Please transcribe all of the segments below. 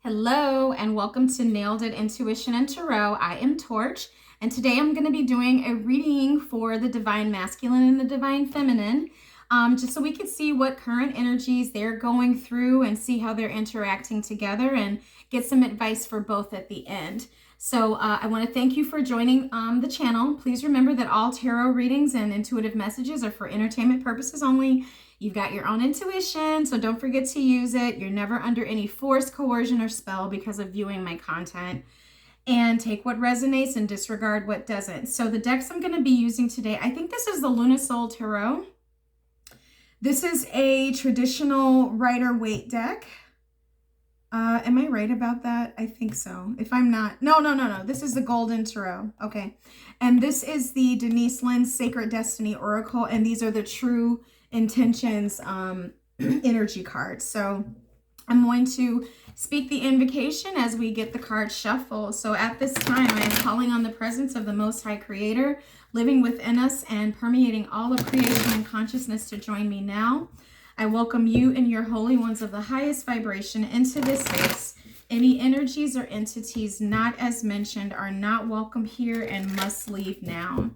Hello and welcome to Nailed It Intuition and Tarot. I am Torch, and today I'm going to be doing a reading for the Divine Masculine and the Divine Feminine, just so we can see what current energies they're going through and see how they're interacting together and get some advice for both at the end. So I want to thank you for joining the channel. Please remember that all tarot readings and intuitive messages are for entertainment purposes only. You've got your own intuition, so don't forget to use it. You're never under any force, coercion, or spell because of viewing my content. And take what resonates and disregard what doesn't. So the decks I'm going to be using today, I think this is the Lunasoul Tarot. This is a traditional Rider-Waite deck. Am I right about that? I think so. If I'm not, no. This is the Golden Tarot. Okay. And this is the Denise Lynn Sacred Destiny Oracle. And these are the True Intentions energy cards. So I'm going to speak the invocation as we get the cards shuffled. So at this time, I am calling on the presence of the Most High Creator living within us and permeating all of creation and consciousness to join me now. I welcome you and your holy ones of the highest vibration into this space. Any energies or entities not as mentioned are not welcome here and must leave now.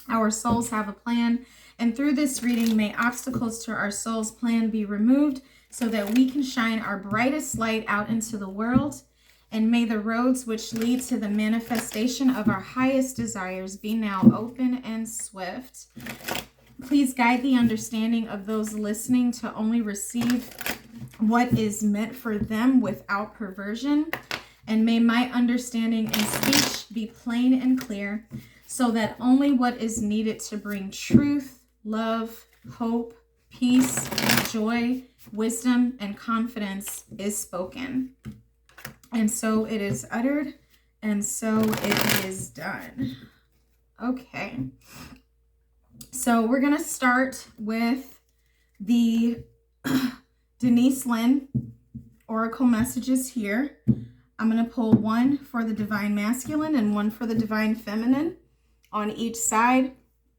Our souls have a plan, and through this reading, may obstacles to our soul's plan be removed so that we can shine our brightest light out into the world. And may the roads which lead to the manifestation of our highest desires be now open and swift. Please guide the understanding of those listening to only receive what is meant for them without perversion. And may my understanding and speech be plain and clear, so that only what is needed to bring truth, love, hope, peace, joy, wisdom, and confidence is spoken. And so it is uttered, and so it is done. Okay. So we're going to start with the Denise Lynn Oracle messages here. I'm going to pull one for the Divine Masculine and one for the Divine Feminine on each side,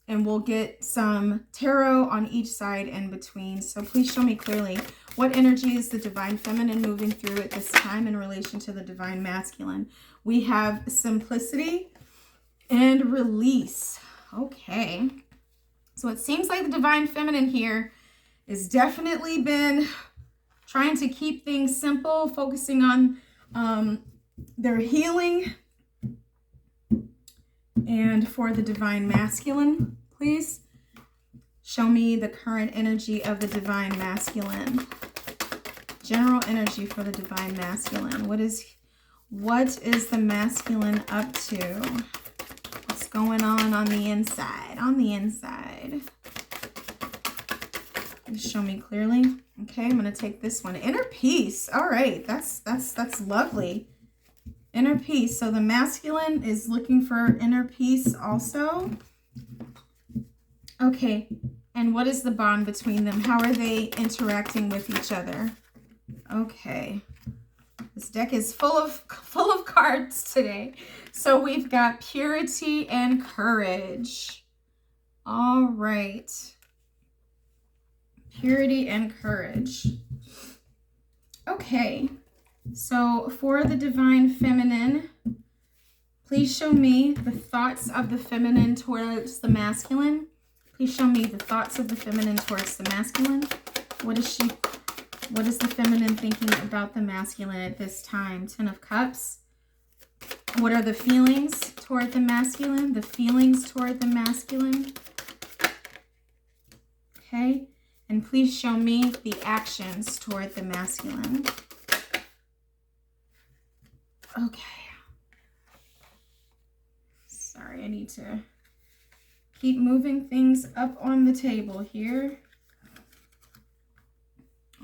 and we'll get some tarot on each side in between. So please show me clearly what energy is the Divine Feminine moving through at this time in relation to the Divine Masculine. We have simplicity and release. Okay. So it seems like the Divine Feminine here has definitely been trying to keep things simple, focusing on their healing. And for the Divine Masculine, please show me the current energy of the Divine Masculine. General energy for the Divine Masculine. What is the masculine up to? What's going on the inside? On the inside. Just show me clearly. Okay, I'm going to take this one. Inner peace. All right, that's lovely. Inner peace. So the masculine is looking for inner peace also. Okay. And what is the bond between them? How are they interacting with each other? Okay. This deck is full of cards today. So we've got purity and courage. All right. Purity and courage. Okay. So for the Divine Feminine, please show me the thoughts of the feminine towards the masculine. Please show me the thoughts of the feminine towards the masculine. What is the feminine thinking about the masculine at this time? 10 of Cups. What are the feelings toward the masculine? The feelings toward the masculine. Okay. And please show me the actions toward the masculine. Okay. Sorry, I need to keep moving things up on the table here.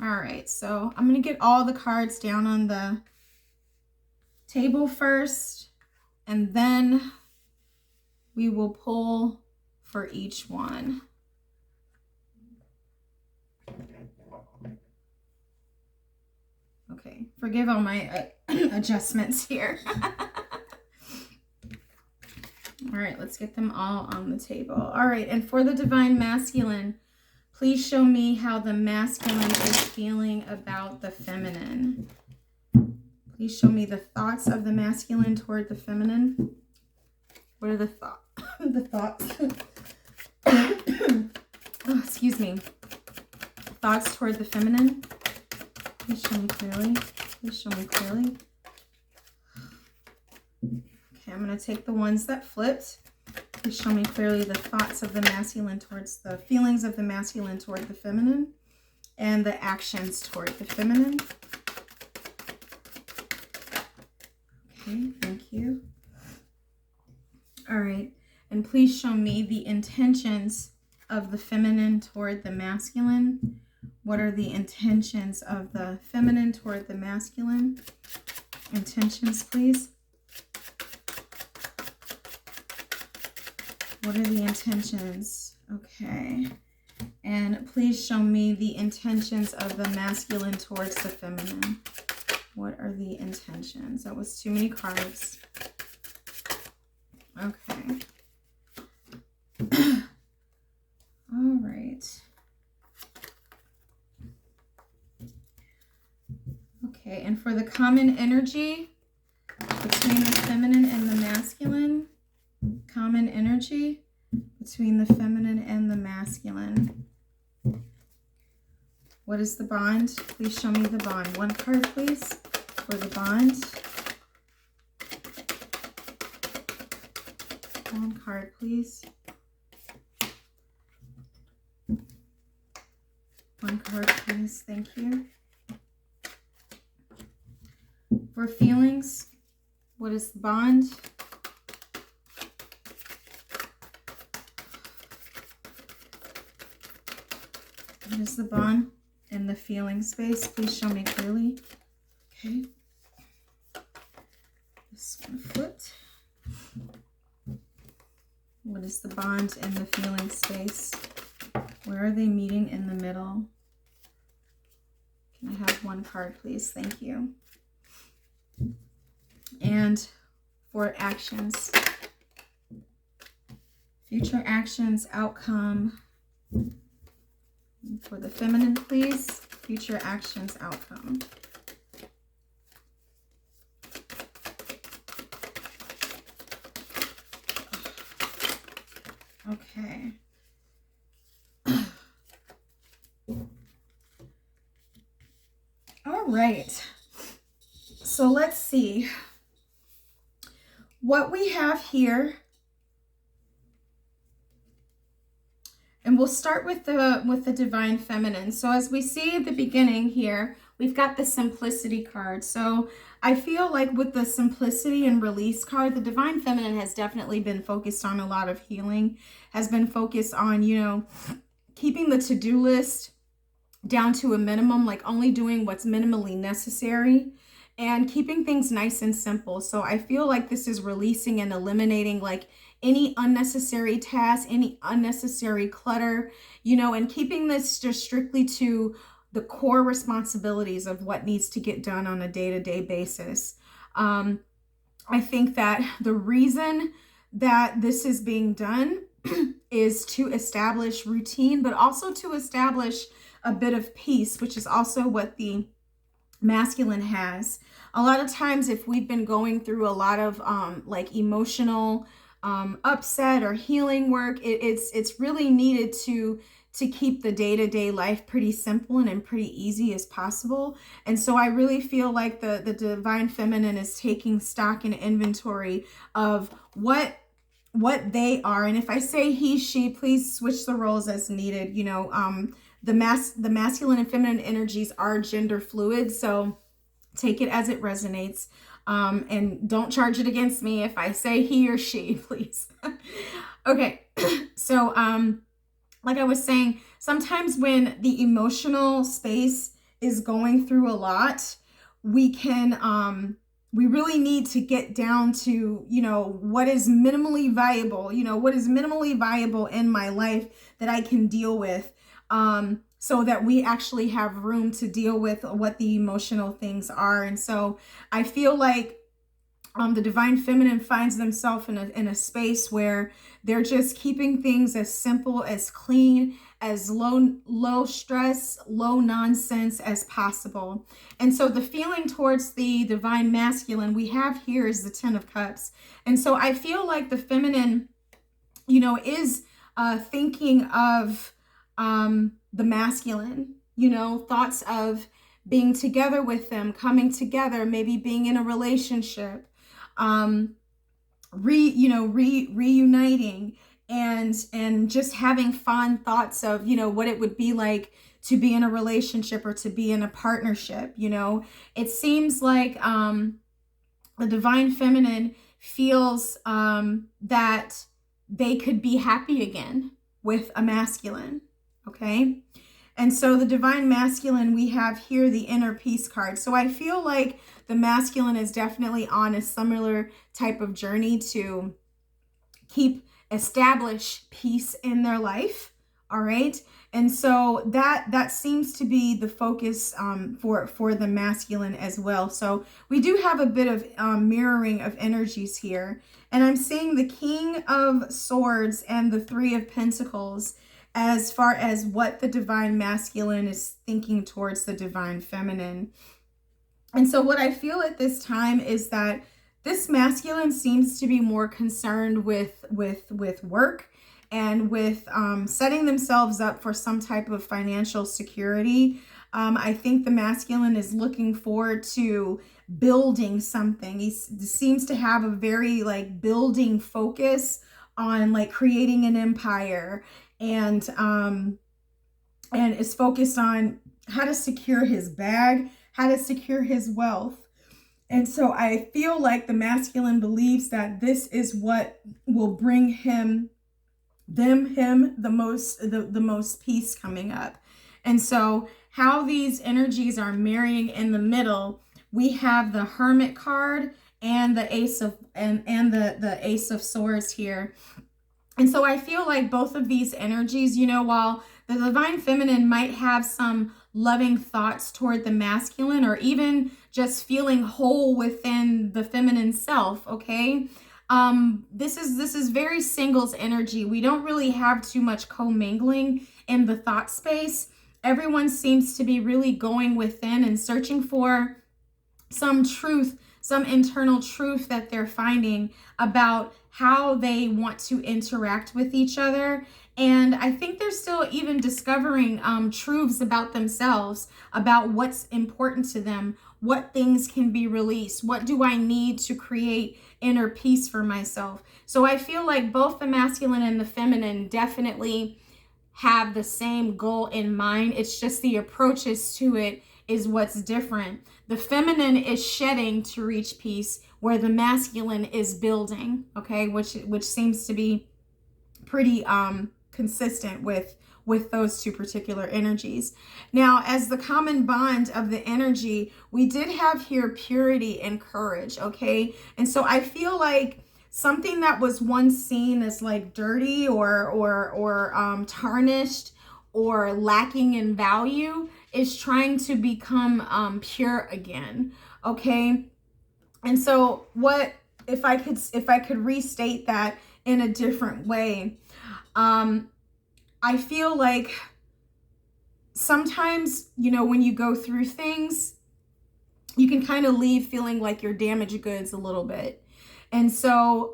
All right, so I'm going to get all the cards down on the table first, and then we will pull for each one. Okay, forgive all my adjustments here. All right, let's get them all on the table. All right, and for the Divine Masculine, please show me how the masculine is feeling about the feminine. Please show me the thoughts of the masculine toward the feminine. What are the thoughts? Oh, excuse me. Thoughts toward the feminine. Please show me clearly. Please show me clearly. Okay, I'm going to take the ones that flipped. Please show me clearly the thoughts of the masculine towards the feelings of the masculine toward the feminine and the actions toward the feminine. Okay, thank you. All right, and please show me the intentions of the feminine toward the masculine. What are the intentions of the feminine toward the masculine? Intentions, please. What are the intentions? Okay. And please show me the intentions of the masculine towards the feminine. What are the intentions? That was too many cards. Okay. All right. Okay, and for the common energy between the feminine and the masculine, common energy between the feminine and the masculine. What is the bond? Please show me the bond. One card, please, for the bond. One card, please. One card, please. Thank you. For feelings, what is the bond? What is the bond in the feeling space? Please show me clearly. Okay. This one flipped. What is the bond in the feeling space? Where are they meeting in the middle? Can I have one card, please? Thank you. And for actions, future actions, outcome. For the feminine, please, future actions, outcome. Okay. All right. So let's see what we have here. And we'll start with the divine feminine. So as we see at the beginning here, we've got the simplicity card. So I feel like with the simplicity and release card, the divine feminine has definitely been focused on a lot of healing, has been focused on, you know, keeping the to-do list down to a minimum, like only doing what's minimally necessary and keeping things nice and simple. So I feel like this is releasing and eliminating like any unnecessary tasks, any unnecessary clutter, you know, and keeping this just strictly to the core responsibilities of what needs to get done on a day-to-day basis. I think that the reason that this is being done is to establish routine, but also to establish a bit of peace, which is also what the masculine has. A lot of times if we've been going through a lot of like emotional upset or healing work, it's really needed to keep the day-to-day life pretty simple and pretty easy as possible. And so I really feel like the divine feminine is taking stock and inventory of what they are. And if I say he, she, please switch the roles as needed. You know, the masculine and feminine energies are gender fluid, so take it as it resonates. And don't charge it against me if I say he or she, please. Okay, so like I was saying, sometimes when the emotional space is going through a lot, we really need to get down to, you know, what is minimally viable, you know, what is minimally viable in my life that I can deal with, so that we actually have room to deal with what the emotional things are. And so I feel like the divine feminine finds themselves in a space where they're just keeping things as simple, as clean, as low stress, low nonsense as possible. And so the feeling towards the divine masculine we have here is the 10 of Cups. And so I feel like the feminine, is thinking of the masculine, thoughts of being together with them, coming together, maybe being in a relationship, reuniting, and just having fun thoughts of, what it would be like to be in a relationship or to be in a partnership. It seems like the divine feminine feels that they could be happy again with a masculine. Okay. And so the divine masculine, we have here the inner peace card. So I feel like the masculine is definitely on a similar type of journey to establish peace in their life. All right. And so that seems to be the focus for the masculine as well. So we do have a bit of mirroring of energies here. And I'm seeing the King of Swords and the Three of Pentacles as far as what the divine masculine is thinking towards the divine feminine. And so what I feel at this time is that this masculine seems to be more concerned with work and with setting themselves up for some type of financial security. I think the masculine is looking forward to building something. He seems to have a very building focus on creating an empire, and is focused on how to secure his bag, how to secure his wealth. And so I feel like the masculine believes that this is what will bring him the most peace coming up. And so how these energies are marrying in the middle, we have the Hermit card and the Ace of the Ace of Swords here. And so I feel like both of these energies, while the divine feminine might have some loving thoughts toward the masculine, or even just feeling whole within the feminine self, okay? This is very singles energy. We don't really have too much commingling in the thought space. Everyone seems to be really going within and searching for some truth, some internal truth that they're finding about how they want to interact with each other. And I think they're still even discovering truths about themselves, about what's important to them, what things can be released, what do I need to create inner peace for myself. So I feel like both the masculine and the feminine definitely have the same goal in mind. It's just the approaches to it is what's different. The feminine is shedding to reach peace, where the masculine is building, okay, which seems to be pretty consistent with those two particular energies. Now, as the common bond of the energy, we did have here purity and courage, okay? And so I feel like something that was once seen as dirty or tarnished or lacking in value is trying to become pure again, okay? And so what if I could restate that in a different way? I feel like sometimes, when you go through things, you can kind of leave feeling like you're damaged goods a little bit. And so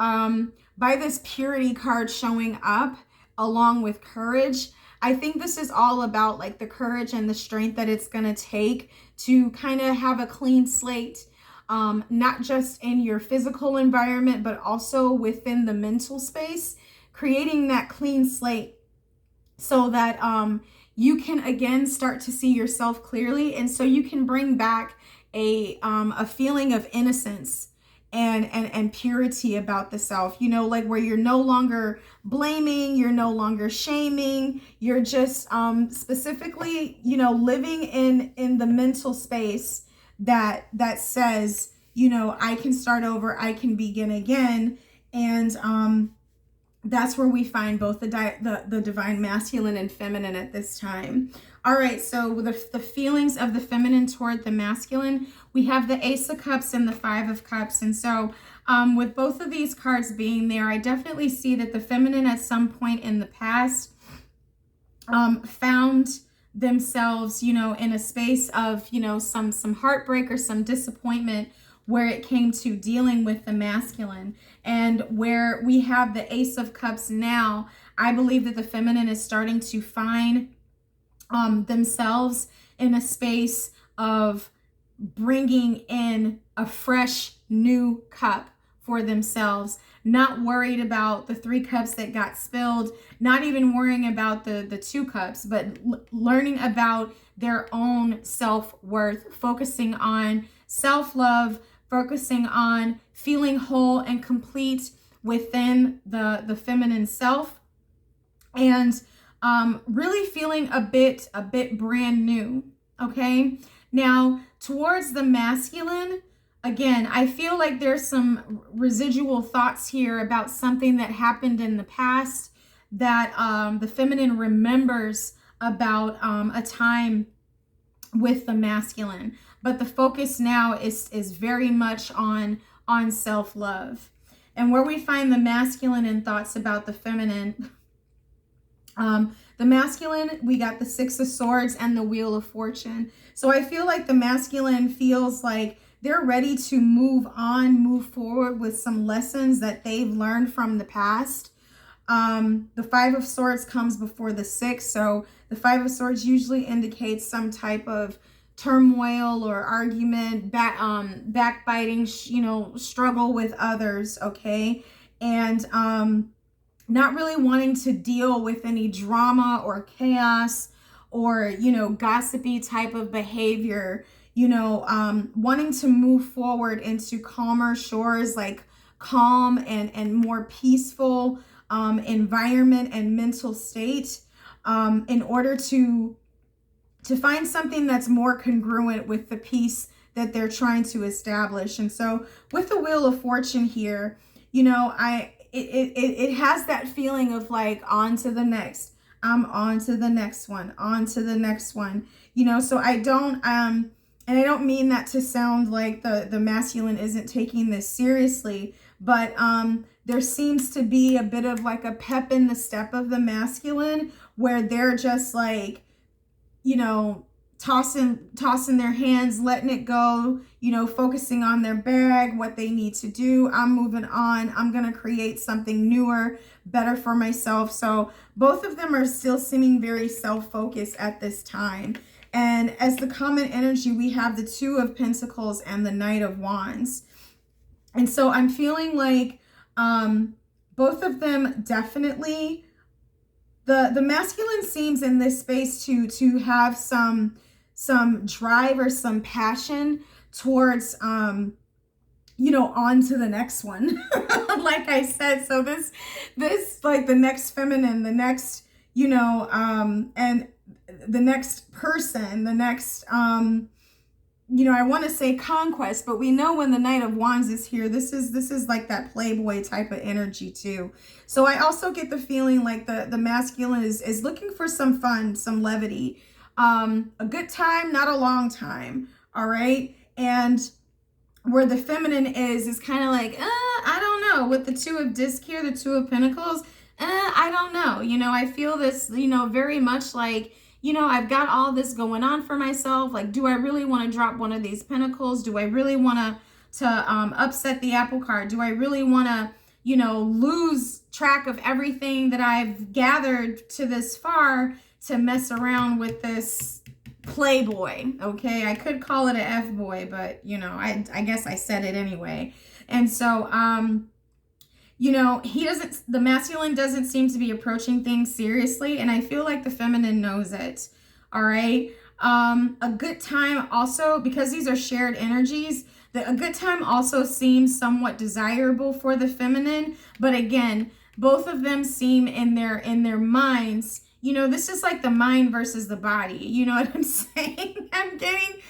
by this purity card showing up along with courage, I think this is all about the courage and the strength that it's going to take to kind of have a clean slate, not just in your physical environment, but also within the mental space, creating that clean slate so that you can again start to see yourself clearly. And so you can bring back a feeling of innocence and purity about the self, where you're no longer blaming, you're no longer shaming, you're just specifically, living in the mental space that says, I can start over, I can begin again. And that's where we find both the divine masculine and feminine at this time. All right, so the feelings of the feminine toward the masculine, we have the Ace of Cups and the Five of Cups. And so with both of these cards being there, I definitely see that the feminine at some point in the past found themselves, in a space of, some heartbreak or some disappointment where it came to dealing with the masculine. And where we have the Ace of Cups now, I believe that the feminine is starting to find themselves in a space of bringing in a fresh new cup for themselves, not worried about the 3 cups that got spilled, not even worrying about the 2 cups, but learning about their own self-worth, focusing on self-love, focusing on feeling whole and complete within the feminine self, and really feeling a bit brand new. Okay, now towards the masculine, again, I feel like there's some residual thoughts here about something that happened in the past that the feminine remembers about a time with the masculine, but the focus now is very much on self-love. And where we find the masculine in thoughts about the feminine, the masculine, we got the 6 of Swords and the Wheel of Fortune. So I feel like the masculine feels like they're ready to move on, move forward with some lessons that they've learned from the past. The 5 of Swords comes before the 6. So the 5 of Swords usually indicates some type of turmoil or argument, backbiting, struggle with others. Okay. And, not really wanting to deal with any drama or chaos or, gossipy type of behavior, wanting to move forward into calmer shores, like calm and more peaceful environment and mental state, in order to find something that's more congruent with the peace that they're trying to establish. And so with the Wheel of Fortune here, it has that feeling of like, on to the next, I'm on to the next one, on to the next one, so I don't, and I don't mean that to sound like the masculine isn't taking this seriously, but there seems to be a bit of like a pep in the step of the masculine where they're just like, tossing their hands, letting it go, focusing on their bag, what they need to do. I'm moving on. I'm going to create something newer, better for myself. So both of them are still seeming very self-focused at this time. And as the common energy, we have the 2 of Pentacles and the Knight of Wands. And so I'm feeling like both of them definitely, the masculine seems in this space to have some drive or some passion towards, on to the next one. Like I said, so this like the next feminine, the next, and the next person, the next, I want to say conquest, but we know when the Knight of Wands is here, this is like that playboy type of energy too. So I also get the feeling like the masculine is looking for some fun, some levity, a good time, not a long time. All right. And where the feminine is kind of like, I don't know, with the 2 of Disc here, the 2 of Pentacles, I don't know. I feel this, very much like, I've got all this going on for myself. Like, do I really want to drop one of these pentacles? Do I really want to upset the apple cart? Do I really want to, lose track of everything that I've gathered to this far to mess around with this playboy? Okay, I could call it a F-boy, but, I guess I said it anyway. And so, the masculine doesn't seem to be approaching things seriously. And I feel like the feminine knows it. All right. A good time also, because these are shared energies, a good time also seems somewhat desirable for the feminine. But again, both of them seem in their minds, this is like the mind versus the body. You know what I'm saying? I'm getting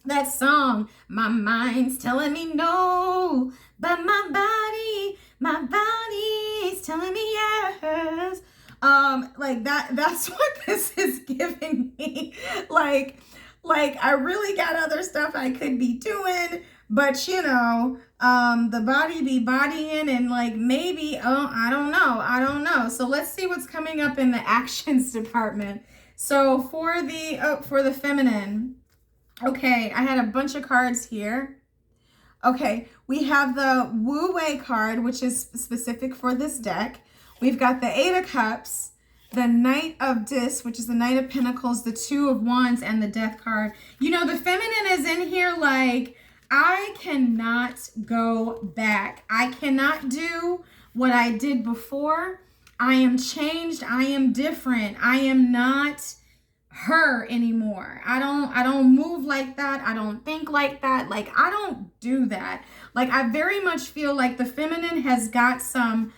that song, my mind's telling me no, but my body's telling me yes. Like that's what this is giving me. Like, Like, I really got other stuff I could be doing, but you know, the body be bodying, and like maybe, oh, I don't know. So let's see what's coming up in the actions department. So for the feminine, okay, I had a bunch of cards here. Okay, we have the Wu Wei card, which is specific for this deck. We've got the Eight of Cups, the Knight of Discs, which is the Knight of Pentacles, the Two of Wands, and the Death card. You know, the feminine is in here like, I cannot go back. I cannot do what I did before. I am changed. I am different. I am not her anymore. I don't move like that. I don't think like that. Like, I don't do that. Like, I very much feel like the feminine has got some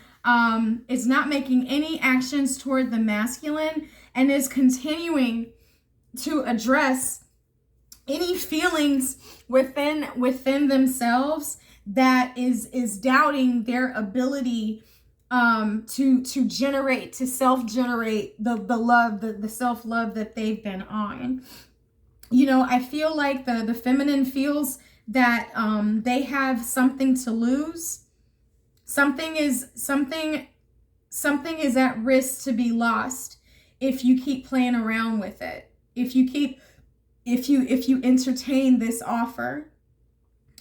is not making any actions toward the masculine, and is continuing to address any feelings within themselves that is doubting their ability to generate, to self-generate the love, the self-love that they've been on. You know, I feel like the feminine feels that they have something to lose. Something is at risk to be lost if you keep playing around with it. If you entertain this offer.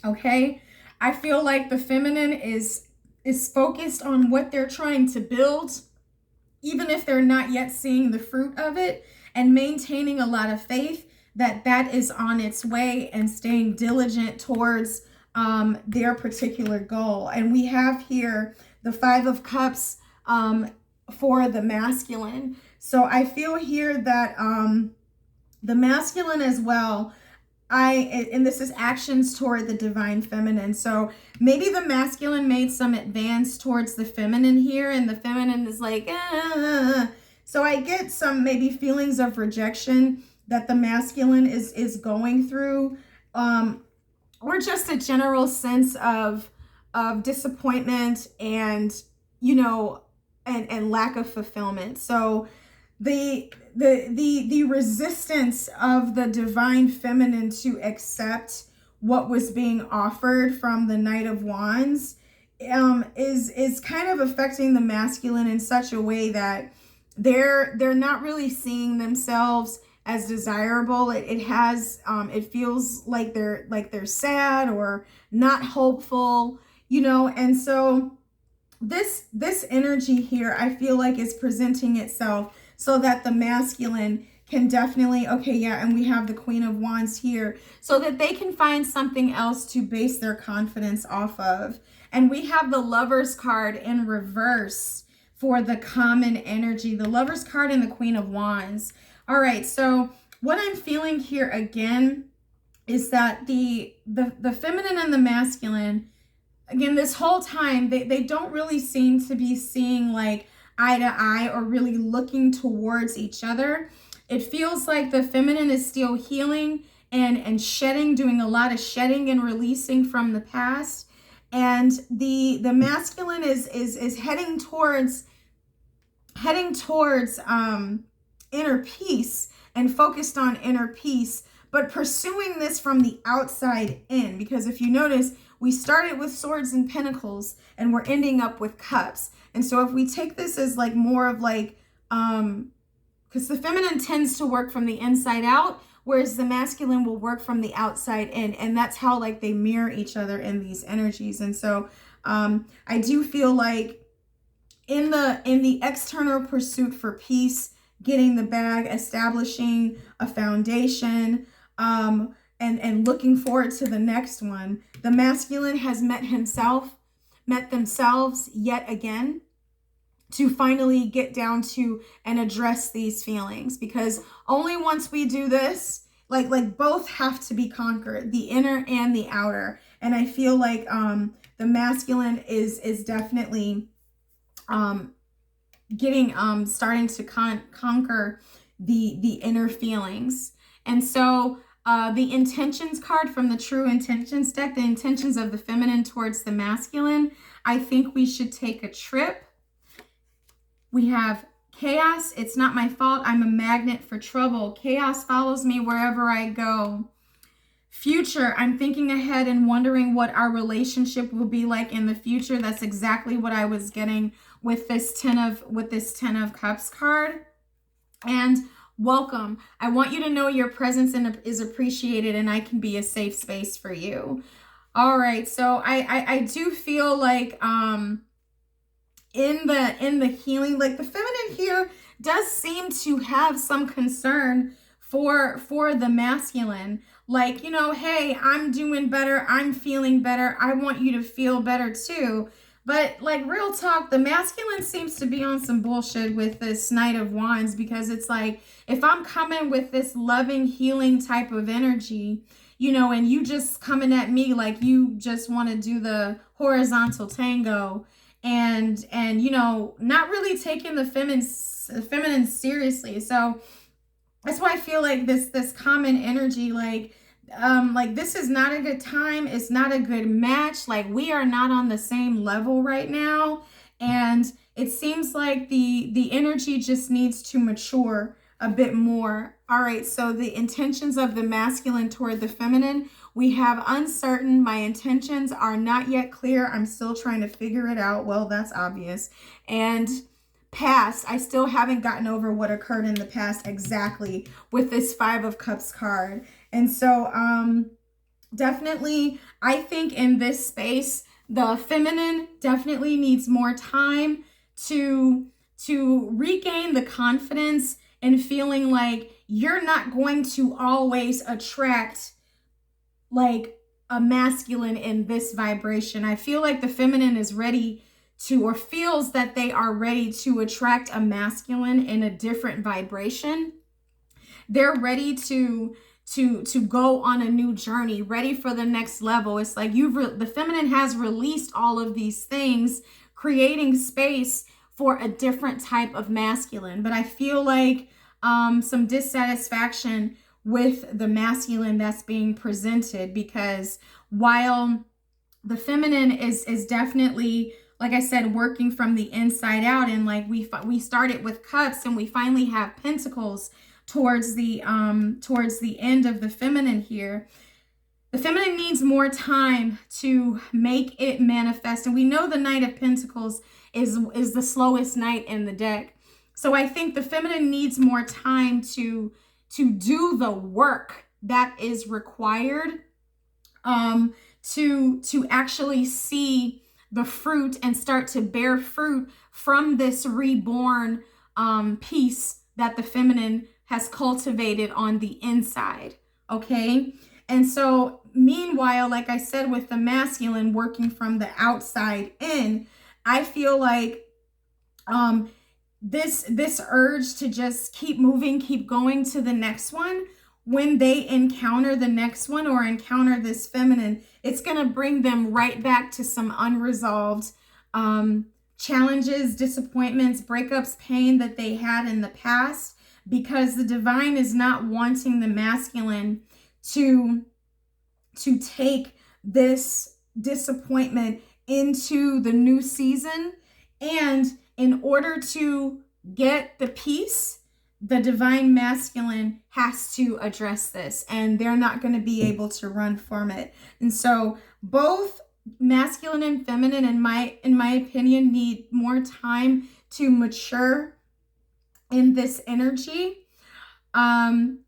Okay? I feel like the feminine is focused on what they're trying to build, even if they're not yet seeing the fruit of it, and maintaining a lot of faith that is on its way, and staying diligent towards their particular goal. And we have here the Five of Cups for the masculine. So I feel here that the masculine as well, and this is actions toward the divine feminine. So maybe the masculine made some advance towards the feminine here, and the feminine is like, ah. So I get some maybe feelings of rejection that the masculine is going through, or just a general sense of disappointment and, you know, and lack of fulfillment. So the resistance of the divine feminine to accept what was being offered from the Knight of Wands is kind of affecting the masculine in such a way that they're not really seeing themselves as desirable. It feels like they're sad or not hopeful, you know. And so this energy here, I feel like, is presenting itself so that the masculine can definitely, okay, yeah, and we have the Queen of Wands here, so that they can find something else to base their confidence off of. And we have the Lovers card in reverse for the common energy, the Lovers card and the Queen of Wands. All right, so what I'm feeling here again is that the feminine and the masculine, again, this whole time, they don't really seem to be seeing like eye to eye or really looking towards each other. It feels like the feminine is still healing and shedding, doing a lot of shedding and releasing from the past. And the masculine is heading towards inner peace, and focused on inner peace, but pursuing this from the outside in. Because if you notice, we started with Swords and Pentacles, and we're ending up with Cups. And so if we take this as like more of like, because the feminine tends to work from the inside out, whereas the masculine will work from the outside in. And that's how like they mirror each other in these energies. And so I do feel like in the external pursuit for peace, getting the bag, establishing a foundation, and looking forward to the next one, the masculine has met themselves yet again, to finally get down to and address these feelings. Because only once we do this, like both have to be conquered, the inner and the outer. And I feel like the masculine is definitely starting to conquer the inner feelings. And so the intentions card from the True Intentions deck, the intentions of the feminine towards the masculine, I think we should take a trip. We have Chaos, it's not my fault. I'm a magnet for trouble. Chaos follows me wherever I go. Future, I'm thinking ahead and wondering what our relationship will be like in the future. That's exactly what I was getting with this 10 of Cups card. And welcome. I want you to know your presence is appreciated, and I can be a safe space for you. All right, so I do feel like in the healing, like the feminine here does seem to have some concern for the masculine. Like, you know, hey, I'm doing better, I'm feeling better, I want you to feel better too. But like, real talk, the masculine seems to be on some bullshit with this Knight of Wands, because it's like, if I'm coming with this loving, healing type of energy, you know, and you just coming at me like you just want to do the horizontal tango, and you know, not really taking the feminine seriously. So that's why I feel like this common energy, like this is not a good time, it's not a good match, like we are not on the same level right now, and it seems like the energy just needs to mature a bit more. All right, so the intentions of the masculine toward the feminine, we have uncertain, my intentions are not yet clear, I'm still trying to figure it out. Well, that's obvious. And past, I still haven't gotten over what occurred in the past exactly with this 5 of Cups card. And so definitely, I think in this space, the feminine definitely needs more time to regain the confidence and feeling like you're not going to always attract like a masculine in this vibration. I feel like the feminine is ready to, or feels that they are ready to attract a masculine in a different vibration. They're ready to go on a new journey, ready for the next level. It's like the feminine has released all of these things, creating space for a different type of masculine. But I feel like some dissatisfaction with the masculine that's being presented, because while the feminine is definitely, like I said, working from the inside out, and like we started with Cups and we finally have Pentacles towards the end of the feminine here. The feminine needs more time to make it manifest, and we know the Knight of Pentacles is the slowest knight in the deck. So I think the feminine needs more time to do the work that is required to actually see the fruit and start to bear fruit from this reborn piece that the feminine has cultivated on the inside. Okay. And so meanwhile, like I said, with the masculine working from the outside in, I feel like this urge to just keep moving, keep going to the next one, when they encounter the next one or encounter this feminine, it's going to bring them right back to some unresolved challenges, disappointments, breakups, pain that they had in the past, because the divine is not wanting the masculine to take this disappointment into the new season. And in order to get the peace, the divine masculine has to address this, and they're not going to be able to run from it. And so both masculine and feminine, in my opinion, need more time to mature in this energy,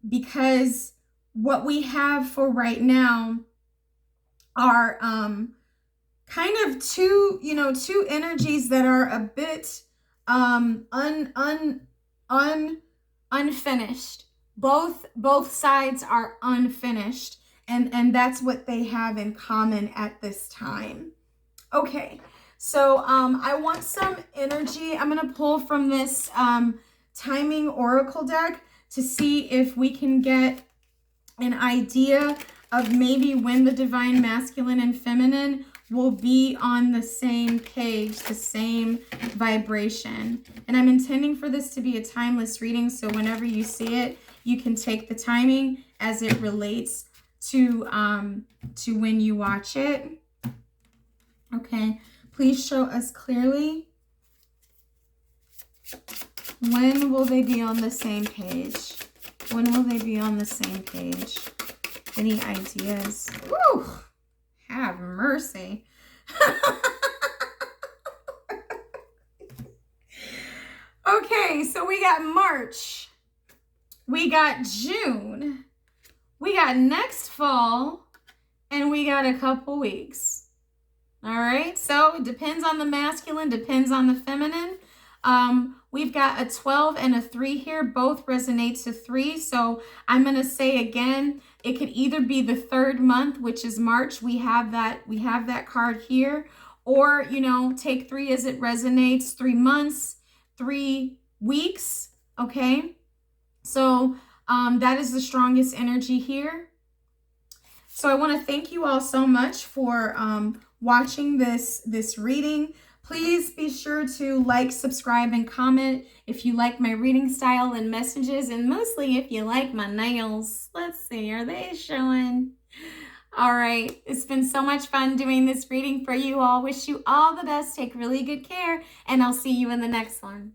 because what we have for right now are kind of two energies that are a bit unfinished. Both sides are unfinished, and that's what they have in common at this time. Okay, so I want some energy. I'm gonna pull from this timing oracle deck to see if we can get an idea of maybe when the divine masculine and feminine will be on the same page, the same vibration. And I'm intending for this to be a timeless reading, so whenever you see it, you can take the timing as it relates to when you watch it. Okay, please show us clearly When will they be on the same page? When will they be on the same page? Any ideas? Whew, have mercy. Okay, so we got March. We got June. We got next fall. And we got a couple weeks. All right, so it depends on the masculine, depends on the feminine. We've got a 12 and a 3 here. Both resonate to 3. So I'm going to say again, it could either be the 3rd month, which is March. We have that card here. Or, you know, take 3 as it resonates. 3 months, 3 weeks. Okay. So that is the strongest energy here. So I want to thank you all so much for watching this reading. Please be sure to like, subscribe, and comment if you like my reading style and messages, and mostly if you like my nails. Let's see, are they showing? All right, it's been so much fun doing this reading for you all. Wish you all the best. Take really good care, and I'll see you in the next one.